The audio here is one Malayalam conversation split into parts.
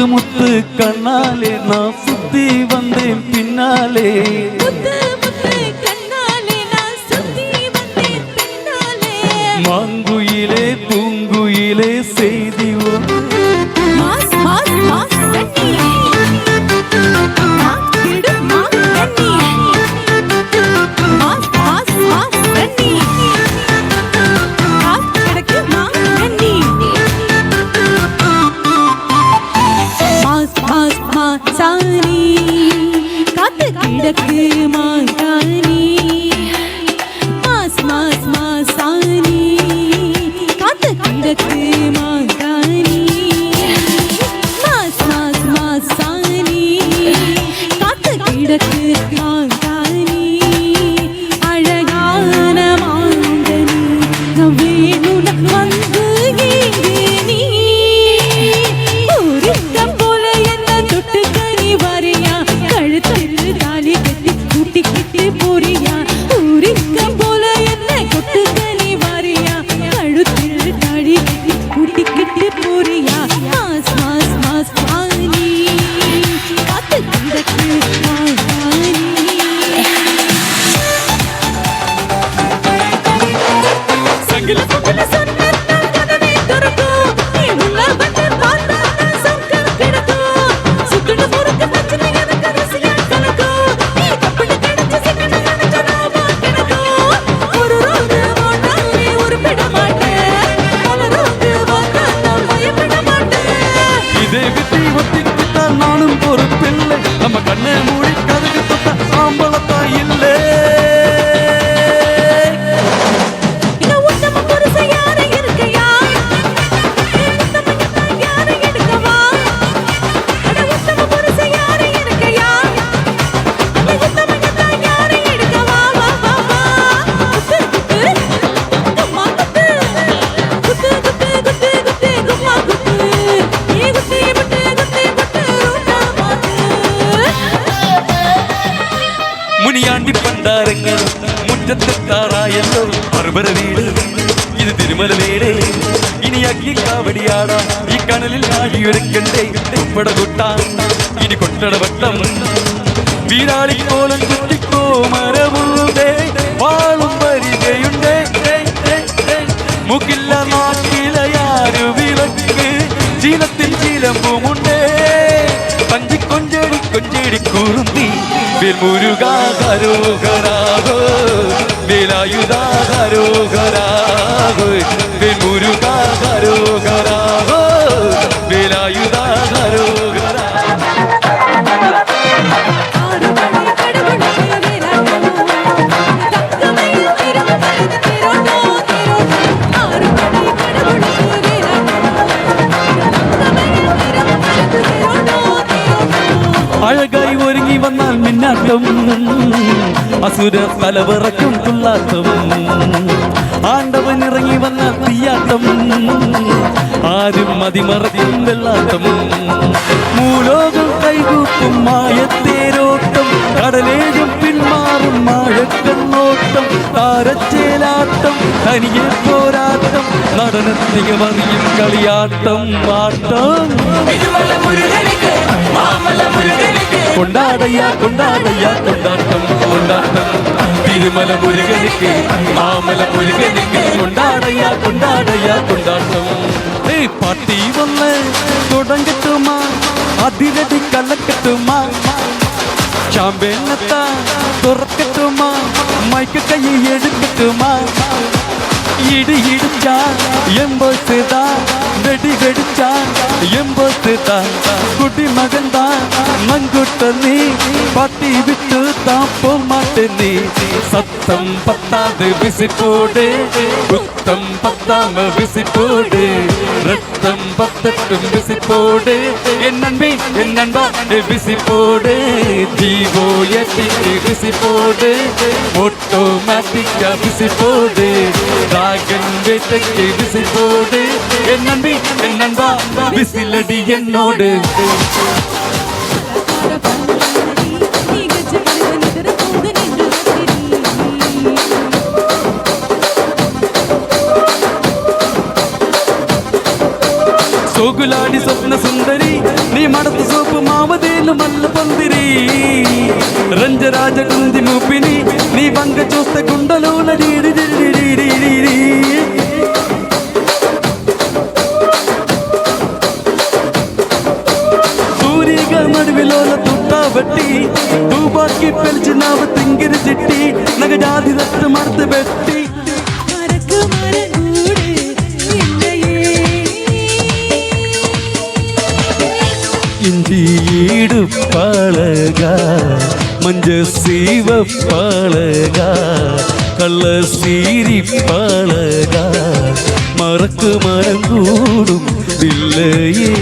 முத்து கண்ணாலே நான் சுத்தி வந்தேன் பின்னாலே மாங்குயிலே பூங்குயிலே செய்தி நானும் ஒரு பிள்ளை நம்ம கண்ணை மூடி கதகு தொட்ட ஆம்பளத்தா இல்லை முனியாண்டி பண்டாரங்க முற்றத்து தாராயல்லோ மறுபர வீடு இது திருமல வீடு இனி அக்கி காவடியாடா இக்கணலில் நாகி இருக்கண்டே பட கொட்டா இனி கொட்டட வட்டம் வீராளி கோலம் குத்திக்கோ மரபுதே வாழும் வருகையுண்டே முகில்ல நாக்கில யாரு விளக்கு சீனத்தில் சீலம்பும் உண்டே பஞ்சி கொஞ்சடி கொஞ்சடி கூறுந்தி முருகா கரோகராகோ வேலாயுதா கரோகராகோ முருகா கரோகராகோ வேலாயுதா கரோகரா அழகாய் ஒருங்கி வந்தால் மின்னாட்டம் அசுர தலைவரக்கும் துள்ளாட்டம் ஆண்டவன் இறங்கி வந்தால் தீயாட்டம் ஆறும் மதிமறக்கும் வெள்ளாட்டம் மூலோகம் கைகூப்பும் மாயத்தேரோட்டம் கடலேகம் பின்மாறும் மாழக்கண்ணோட்டம் தாரச்சேலாட்டம் தனியே போராட்டம் நடனத்திக வரியும் களியாட்டம் ஆட்டம் கொண்டாடையா கொண்டாடையா கொண்டாட்டம் கொண்டாட்டம் திருமல முருகனுக்கு மாமல முருகனுக்கு கொண்டாடையா கொண்டாடையா கொண்டாட்டம் பாட்டி வல்ல தொடங்கட்டுமா அதிரடி கலக்கட்டுமா சாம்பேனத்தா துறக்கட்டுமா மைக்கு கையை எடுக்கட்டுமா இடி இடிச்சா எம்போசுதான் வெடி வெடிச்சா எம்போசுதான் குடி மகன்தான் மங்குட்ட நீ பாட்டி விட்டு தான் போக மாட்டேன் நீ சத்தம் பத்தாது விசி போடு குத்தம் பத்தாம விசி போடு ரத்தம் பத்தட்டும் விசி போடு என் நண்பி என் நண்பா விசி போடு ஜீவோ எட்டிக்கு விசி போடு ஆட்டோமேட்டிக்கா விசி போடு ராகன் வேட்டைக்கு விசி போடு என் நண்பி என் நண்பா விசிலடி என்னோடு சோகுல കില്ലാടി സ്വപ്ന സുന്ദരി നീ മടത്ത് സോപ്പ് മാമതേലും മല്ല പന്തിരി ರಂಜರಾಜ ಕುಂದಿ ಮೂಪಿನಿ ನೀ ಬಂಗ ಚೋಸ್ತೆ ಕುಂಡಲೋಲ సూరిగా నడివిలోల తుట్టా బట్టి తూబాకి పెంచినావ తింగిరి చిట్టి నగ జాతి దత్త మడత పెట్టి இஞ்சி ஈடு பழகா மஞ்ச சீவ பழகா கள்ள சீரி பழகா மறக்கு மறங்கூடும் இல்லையே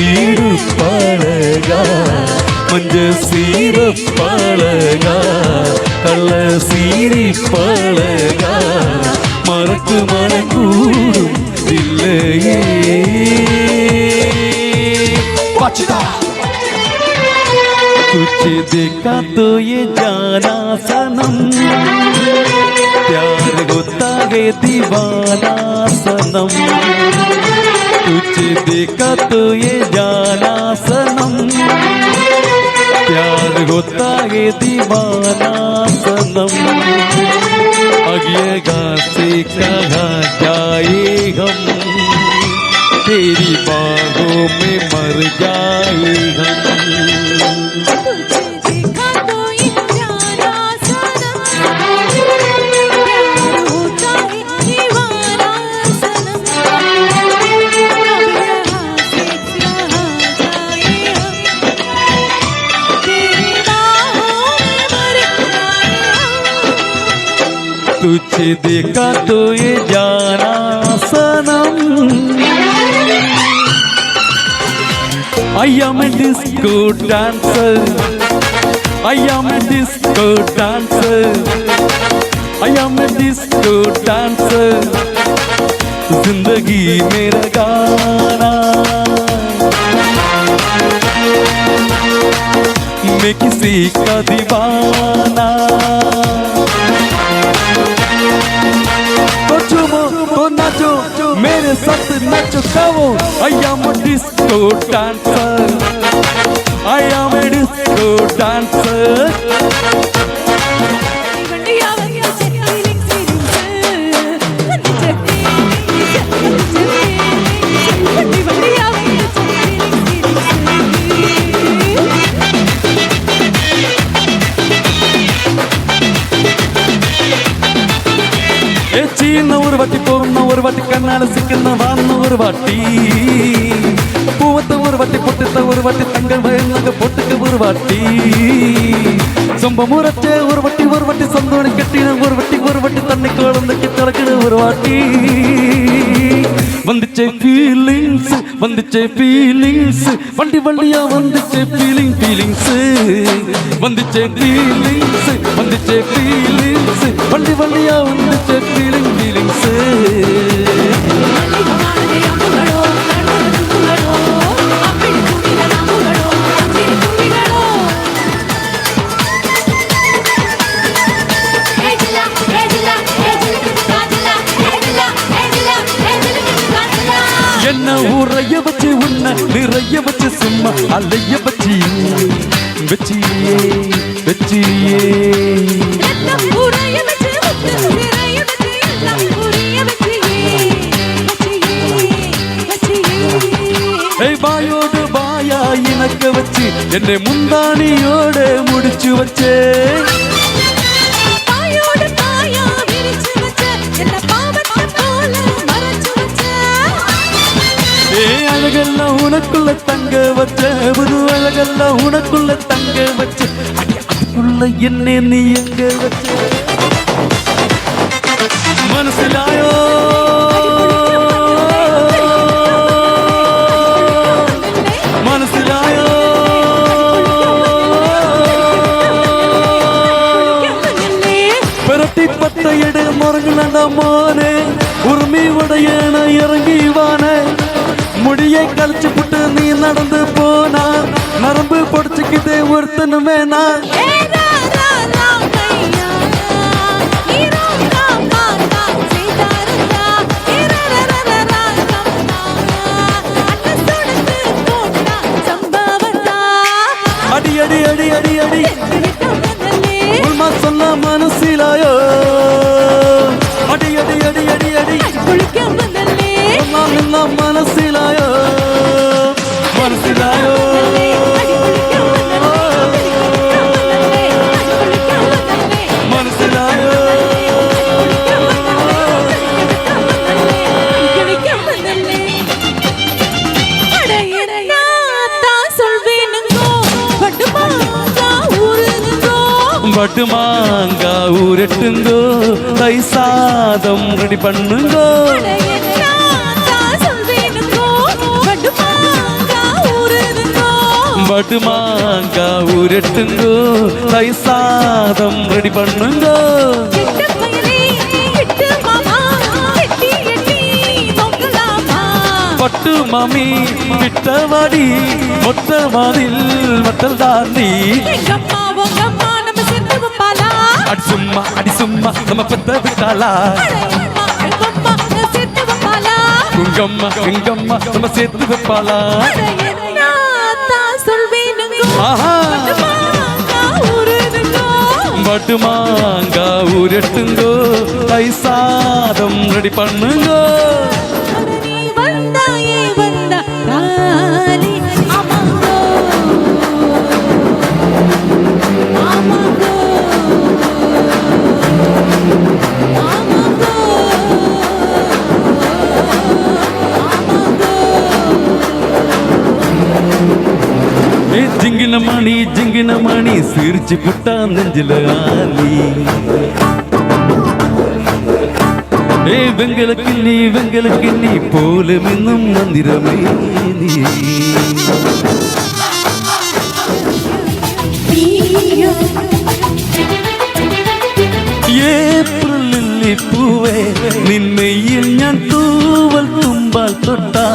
ஈடு பழகா மஞ்ச சீர பழகா கள்ள சீரி பழகா மறக்கு மனக்கூடும் இல்லையே तुझे देखा तो ये जाना सनम प्यार होता है दीवाना सनम तुझे देखा तो ये जाना सनम प्यार होता है दीवाना सनम आगे से कहाँ जाए हम तेरी बाहों में मर जाए हम तुझे देखा तो ये जाना सनम I am a disco dancer I am a disco dancer I am a disco dancer जिंदगी मेरा गाना मैं किसी का दीवाना तो नाचो मेरे साथ नाचो गाओ I am a disco dancer I am a disco dancer சீன ஒரு வாட்டி போன ஒரு வாட்டி கண்ணால சிக்கன வான ஒரு வாட்டி பூவத்த ஒரு வாட்டி பொட்டுத்த ஒரு வாட்டி தங்கள் வயலாக பொட்டுக்க ஒரு வாட்டி சொம்ப முறைச்சே ஒரு வாட்டி சந்தோணி கட்டின ஒரு வாட்டி தண்ணி குழந்தைக்கு திறக்கிற ஒரு வாட்டி வந்துச்சே ஃபீலிங்ஸ் வண்டி வண்டியா வந்துச்சே ஃபீலிங்ஸ் வந்துச்சே ஃபீலிங்ஸ் வண்டி வண்டியா வந்துச்சே ஃபீலிங்ஸ் என்ன ஊரைய வச்சு உன்ன நிறைய வச்சு சும்மா அலைய வச்சியே வாயோடு வாயா இணக்க வச்சு என்னை முந்தானியோட முடிச்சு வச்சே அழகெல்லாம் உனக்குள்ள தங்க வச்ச புது அழகெல்லாம் உனக்குள்ள தங்க வச்ச அதுக்குள்ள என்ன நீ எங்க வச்ச மனசிலாயோ பெரட்டி பத்த எடு முறங்குனடா மோனே உரிமை உடைய இறங்கி கழிச்சு புட்டு நீ நடந்து போனா நரம்பு பொடிச்சுக்கிட்டே ஒருத்தனும் வேணா அடி அடி அடி அடி அடி உள்மா சொன்ன மனசிலாயோ அடி அடி அடி அடி அடி நின்ன மனசிலாயோ மனசிலாயோ மனசிலாயோ பட்டுமாங்கா ஊரட்டுங்கோ தை சாதம் ரெடி பண்ணுங்கோ பட்டுமாங்கா ஊரட்டுங்கோ தை சாதம் ரெடி பண்ணுங்கோ பட்டு மாமி விட்டவாடி மொத்த மாதில் மட்டல் தாண்டி அடி சும்மா நம்ம பெத்த விட்டாளா உங்கம்மா எங்கம்மா நம்ம சேர்த்து வைப்பாளா பட்டுமாங்கா ஊரட்டுங்கோ தை சாதம் ரெடி பண்ணுங்கோ ஜிங்கின மணி சிரிச்சு புட்டா நெஞ்சில ஆலி வெங்கலுக்கு நீ போல மின்னும் மந்திரமே நீ ഏപ്രിലിൽ പൂവേ നിന്മയിൽ ഞാൻ തൂവൽ തുമ്പാൽ തൊട്ടാ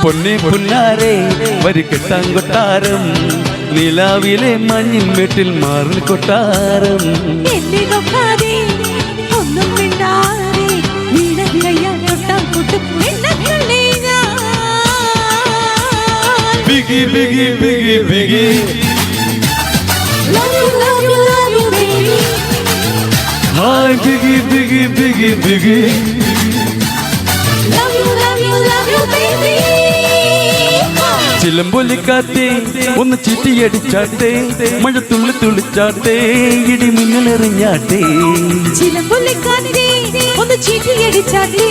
പൊന്നെ പുന്നാരെ വരിക്കെട്ടാൻ കൊട്ടാരം നിലാവിലെ മഞ്ഞിൻ വീട്ടിൽ മാറിൽ കൊട്ടാരം ബിഗി ബിഗി ബിഗി ബിഗി ഹായ് ബിഗി ബിഗി ബിഗി ബിഗി ചിലമ്പൊലിക്കാത്തേ ഒന്ന് ചീറ്റിയടിച്ചാട്ടേ മഴ തുള്ളി തുള്ളിച്ചാട്ടേ ഇടി മിന്നലെറിഞ്ഞാട്ടേ ചിലമ്പൊലിക്കാത്തേ ഒന്ന് ചീറ്റിയടിച്ചാട്ടേ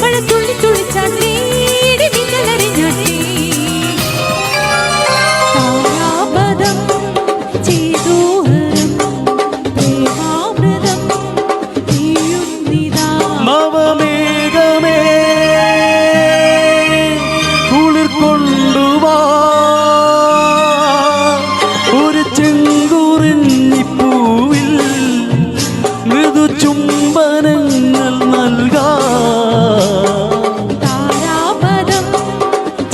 മഴ തുള്ളി തുള്ളിച്ചാട്ടേ ഇടി മിന്നലെറിഞ്ഞാട്ടേ താരാപദം ചേതോഹരം പ്രേമാമൃതം നീയുന്നിതാ നവമേഘമേ കുളിർ കൊണ്ടുവാ ഒരു ചെങ്കുറിഞ്ഞിപ്പൂവിൽ മൃദു ചുംബനങ്ങൾ നൽകാ താരാപദം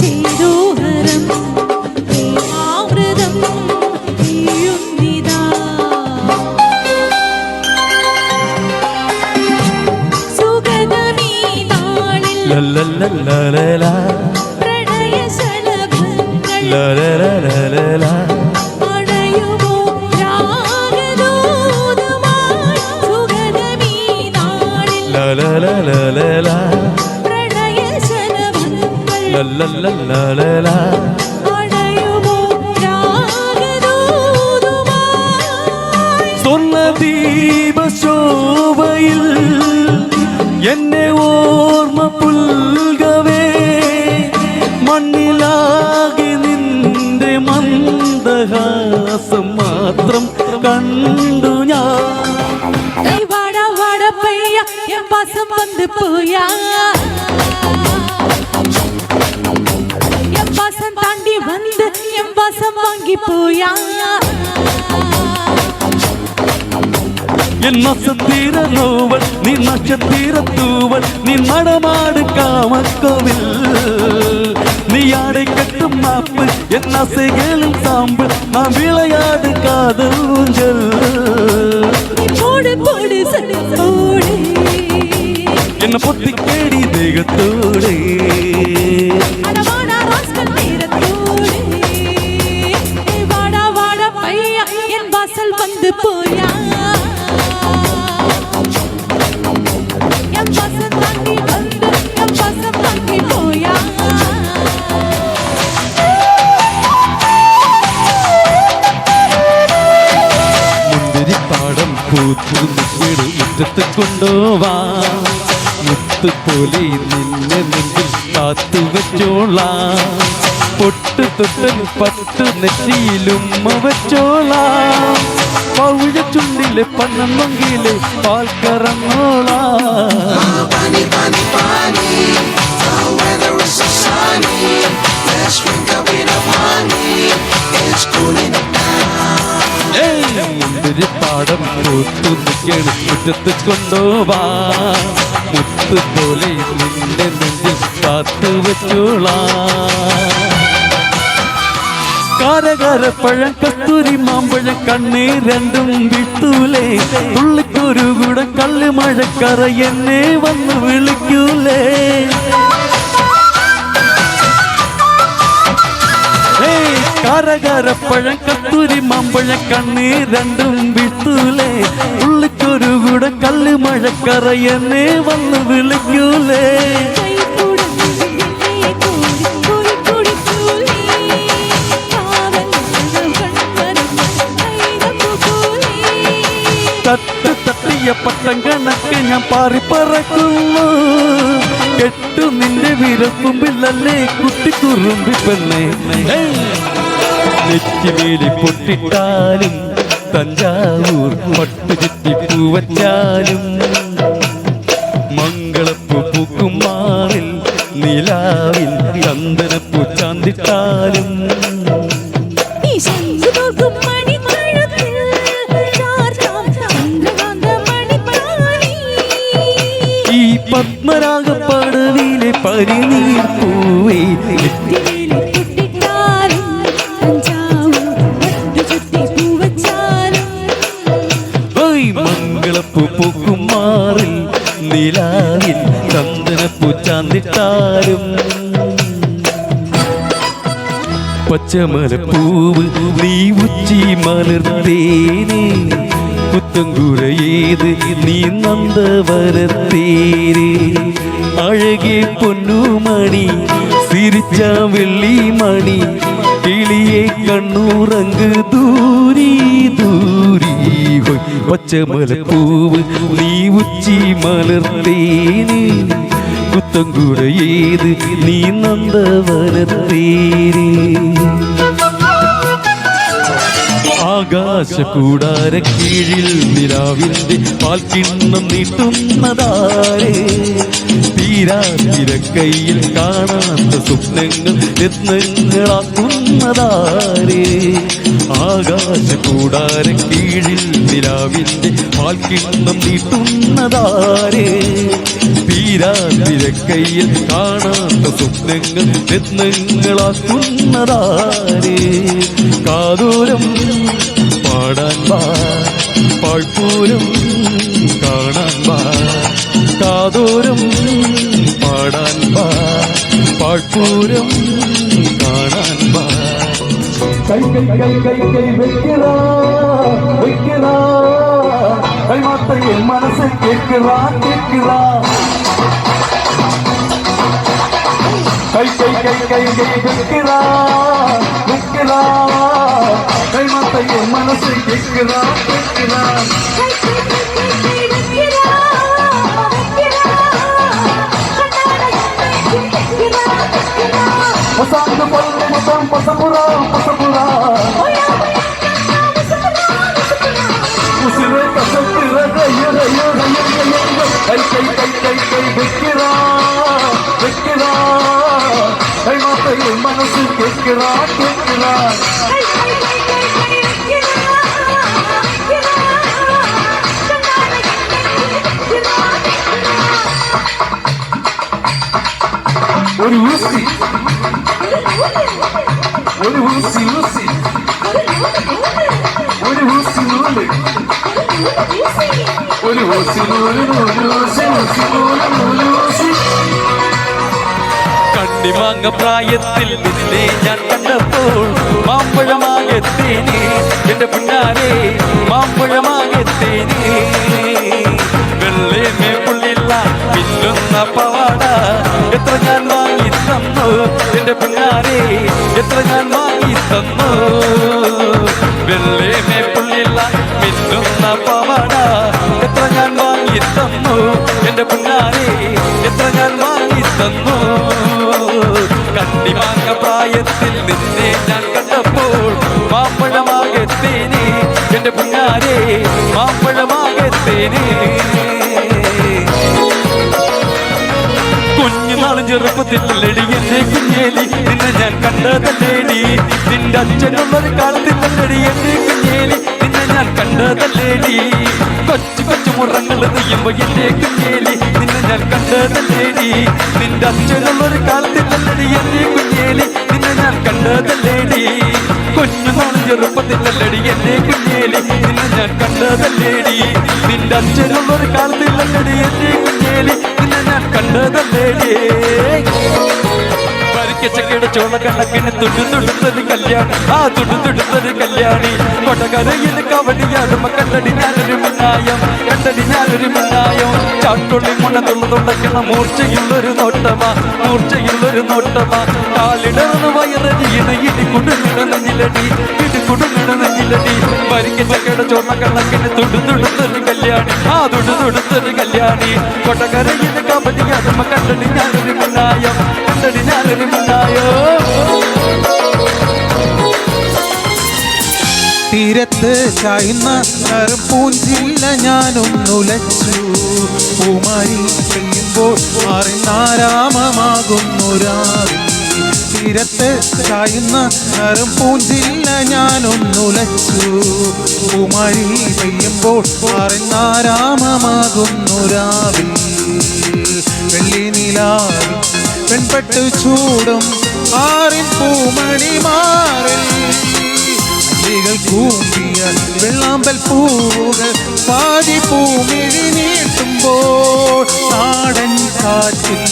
ചേതോഹരം പ്രേമാമൃതം നീയുന്നിതാ സുഗതമീ നാളിൽ ലലലലലല പ്രണയശലഭങ്ങൾ ലലലലലല അണയുമോ രാഗദൂതമായി സുഗതമീ നാളിൽ ലലലലലല പ്രണയശലഭങ്ങൾ ലലലലലല അണയുമോ രാഗദൂതമായി സ്വർണ്ണ ദീപശോഭയിൽ എന്നെ ഓർമ്മ പുൽകവേ മണ്ണിലാകെ നിന്റെ മന്ദഹാസം മാത്രം കണ്ടു ഞാൻ ஏய் வாடா வாடா பையா என் பாசம் வந்து போயா என் பாசம் தாண்டி வந்து என் பாசம் வாங்கி போயா என் நட்சத்திர நோவல் நீ நட்சத்திர தூவல் நீ நடமாடு காமக்கோவில் நீ ஆடை கட்டும் மாப்பு என் அசைகளும் சாம்பு நான் விளையாடு காதல் ஊஞ்சல் போடு போடு சட்டோடு என்ன பொத்தி கேடி தேகத்தோடு அடவாடா ராஸ்கல் நேரத்தோடு வாடா வாடா பையா என் வாசல் வந்து போயா என் வாசல் தாண்டி வந்து என் வாசல் தாண்டி போயா മുന്തിരി പാടം പൂത്തു നിൽക്കിടും മുറ്റത്ത് കൊണ്ടുവാ മുത്തുപോലെ നിന്നെ നെഞ്ചിൽ കാത്തു വെച്ചോളാം പൊട്ടു തൊട്ടൻ പട്ടു നെറ്റിയിലുമ്മ വെച്ചോളാം പൗഴ ചുണ്ടിലെ പന്നൊങ്കിലെ പാൽ കറന്നോളാം മുന്തിരി പാടം പൂത്തു നിൽക്കണ് മുറ്റത്ത് കൊണ്ടുവാ മുത്ത് പോലെ നിന്റെ നെഞ്ചിൽ കാത്തു വെച്ചോളാം കാരകാരപ്പഴം കസ്തൂരി മാമ്പഴം കണ്ണേ രണ്ടും വിട്ടൂലേ ഉള്ളിക്കൊരു കൂടെ കല്ല് മഴക്കറ എന്നെ വന്ന് വിളിക്കൂലേ കാരകാരപ്പഴം കസ്തൂരി മാമ്പഴം കണ്ണേ രണ്ടും വിട്ടൂലേ ഉള്ളിക്കൊരു കൂടെ കല്ല് മഴക്കറ എന്നെ വന്ന് വിളിക്കൂലേ തട്ട് തട്ടിയ പട്ടം കണക്ക് ഞാൻ പാറി പറക്കുന്നു കെട്ടു നിന്റെ വിരൽക്കുമ്പിലല്ലേ കുട്ടിക്കുറുമ്പി പെണ്ണേ നെറ്റിമേലി പൊട്ടിട്ടാലും തഞ്ചാവൂർ പട്ടു ചുറ്റി പൂവച്ചാലും മംഗളപ്പൂ പൂക്കും മാറിൽ നിലാവിൽ ചന്ദനപ്പൂ ചാന്തിട്ടാലും ഈ പത്മരാഗപ്പടവിലെ പരിനീർ പൂവേ മംഗളപ്പൂ പൂക്കും മാറിൽ നിലാവിൽ ചന്ദനപ്പൂ ചാന്തിട്ടാലും പച്ചമലപ്പൂവ് നീ ഉച്ചി മലർത്തേനേ പുത്തങ്കുരയേത് നീ നന്ദവരത്തേരേ അഴകെ പൊന്നുമണി സിരിച്ച വെള്ളിമണി കിളിയെ കണ്ണൂറങ്ക് ദൂരി ദൂരി പച്ചമലപ്പൂവ് നീ ഉച്ചി മലർത്തേനേ പുത്തങ്കുരയേത് നീ നന്ദവരത്തേരേ ആകാശകൂടാര കീഴിൽ നിലാവിന്റെ പാൽക്കിണ്ണം നീട്ടുന്നതാരേ തീരാതിരക്കൈയിൽ കാണാത്ത സ്വപ്നങ്ങൾ രത്നങ്ങളാക്കുന്നതാരേ ആകാശകൂടാര കീഴിൽ നിലാവിന്റെ പാൽക്കിണ്ണം നീട്ടുന്നതാരേ തീരാതിരക്കൈയിൽ കാണാത്ത സ്വപ്നങ്ങൾ രത്നങ്ങളാക്കുന്നതാരേ കാതോരം പാടാൻ വാ പാഴ്പൂരം കാണാൻ വാ കാതോരം പാടാൻ വാ പാഴ്പൂരം കാണാൻ വാ കൈ കൈ കൈ കൈ കൈ വെക്കലാ വെക്കലാ കൈമാത്തയെ മനസ്സിൽ കേൾക്കലാ കേൾക്കലാ കൈ കൈ കൈ കൈ കൈ വെക്കലാ വെക്കലാ കൈമാത്തയെ മനസ്സിൽ കേൾക്കലാ കേൾക്കലാ Pasando por el botón, pasapura, pasapura. Usireta, sentira, raya, raya, raya, raya, ay, ay, ay, ay, ay, bekira, bekira. Ay, mate, hermano, si bekira, bekira. ഒരു ഊസി ഒരു ഊസി ഊസി ഒരു ഊസി നൂല് ഒരു ഊസി നൂല് നൂല് ഊസി ഊസി നൂല് നൂല് ഊസി. കണ്ണിമാങ്ങ പ്രായത്തിൽ നിന്നെ ഞാൻ കണ്ടപ്പോൾ മാമ്പഴമാകത്തേനെ എന്റെ പിന്നാലെ മാമ്പഴമാകത്തേനെ വെള്ളേമേ പുള്ളില്ല പിന്നുന്ന പവാട എത്ര ഞാൻ വാങ്ങി തന്നു എന്റെ പിന്നാലെ എത്ര ഞാൻ വാങ്ങി തന്നു വെള്ളേമേ പുള്ളില്ല പിന്നുന്ന പവാട എത്ര ഞാൻ വാങ്ങി തന്നു എന്റെ പിന്നാലെ എത്ര ഞാൻ വാങ്ങി തന്നു. കണ്ണിമാങ്ങ പ്രായത്തിൽ നിന്നെ ഞാൻ കണ്ടപ്പോൾ മാമ്പഴമാകത്തേനെ എന്റെ പിന്നാലെ മാമ്പഴമാകത്തേനെ കുഞ്ഞുനാളും ചെറുപ്പത്തിലല്ലടി എന്റെ കുഞ്ഞേലി നിന്നെ ഞാൻ കണ്ടതല്ലേടി നിന്റെ അച്ഛനുള്ളൊരു കാലത്തിലല്ലടി എന്റെ കുഞ്ഞേലി നിന്നെ ഞാൻ കണ്ടതല്ലേടി കൊച്ചു കൊച്ചു മുറങ്ങൾ നെയ്യുമ്പോ എന്റെ കുഞ്ഞേലി നിന്നെ ഞാൻ കണ്ടതല്ലേടി നിന്റെ അച്ഛനുള്ളൊരു കാലത്തിലല്ലടി എന്റെ കുഞ്ഞേലി നിന്നെ ഞാൻ കണ്ടതല്ലേടി കുഞ്ഞുനാളും ചെറുപ്പത്തിലല്ലടി എന്റെ കുഞ്ഞേലി നിന്നെ ഞാൻ കണ്ടതല്ലേടി നിന്റെ അച്ഛനുള്ളൊരു കാലത്തിലല്ലടി എന്റെ കുഞ്ഞേലി നിന്നെ ഞാൻ കണ്ടതല്ലേടി. ചക്കയുടെ ചോള കണക്കിന് തുടുതുടുത്തൊരു കല്യാണി ആ തുടുതുടുത്തൊരു കല്യാണി കൊടകരയിൽ കവടിയാടുമ്പ കണ്ടടി ഞാനൊരു മിന്നായം കണ്ടടി ഞാനൊരു മിന്നായം ചാട്ടുള്ളി മുണതുള്ളതുണ്ടക്കുന്ന മൂർച്ചയുള്ളൊരു നോട്ടമാ മൂർച്ചയുള്ളൊരു നോട്ടമാ കാലിടർന്ന് വയറടിയിണ ഇടിക്കുടുങ്ങിട നെഞ്ചിലടി ഇടിക്കുടുങ്ങിട നെഞ്ചിലടി ചക്കയുടെ ചോള കണക്കിന് തുടുതുടുത്തൊരു കല്യാണി ആ തുടുതുടുത്തൊരു കല്യാണി കൊടകരയിൽ കവടിയാടുമ്പ കണ്ടടി ഞാനൊരു മിന്നായം കണ്ടടി ഞാനൊരു മിന്നായോ. തീരത്ത് ചായുന്ന പൂഞ്ചില്ല ഞാനൊന്നുലച്ചു പൂമാരി പെയ്യുമ്പോൾ അറിനാരാമമാകുന്നു രാവിൽ. തീരത്ത് ചായുന്ന പൂഞ്ചില്ല ഞാനൊന്നുലച്ചു പൂമാരി പെയ്യുമ്പോൾ അറിനാരാമമാകുന്നു രാവിൽ. വെള്ളി നിലാവിൽ പെൺപെട്ട് ചൂടും ആറിൻ പൂമണി മാറിൽ അല്ലികൾ കൂമ്പിയ വെള്ളാമ്പൽ പൂവുകൾ പാതി പൂമിഴി നീട്ടുമ്പോൾ നാടൻ കാറ്റിൽ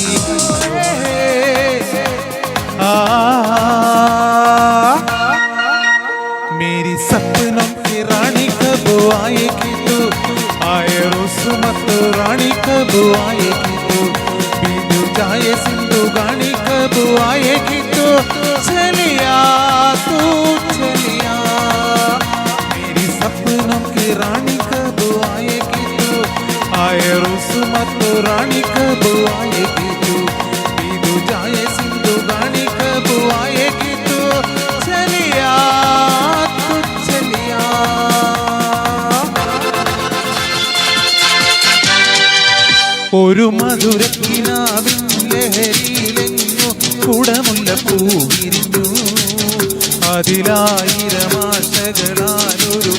मेरी सपनों की रानी कब आएगी तू आए रोसमत रानी कब आएगी तू बिनु जाए सिंधु गानी कब आएगी तू चलिया तू चलिया मेरी सपनों की रानी कब आएगी तू आए रोसमत रानी कब आएगी तू बिनु जाए सिंधु गानी कब आएगी तू चलिया तू चलिया. ഒരു മധുരക്കിനാവിൻ ലഹരിയിലെങ്ങു കുടമുല്ല പൂവിരിഞ്ഞു അതിലായിരമാശകളാലൊരു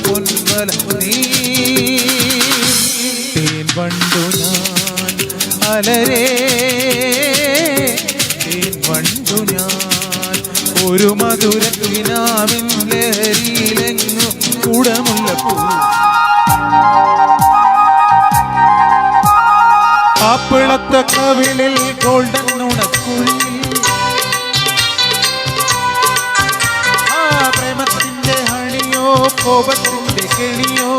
പൊൻവല നീ തേൻ വണ്ടു ഞാൻ അലരേ തേൻ വണ്ടു ഞാൻ ഒരു മധുരക്കിനാവിൻ ലഹരിയിലെങ്ങു കുടമുല്ല പൂ ആപ്പിളത്ത കവിളിൽ ഗോൾഡൻ നുണക്കുഴി ആ പ്രേമത്തിന്റെ ഹണിയോ കോപത്തിന്റെ കെണിയോ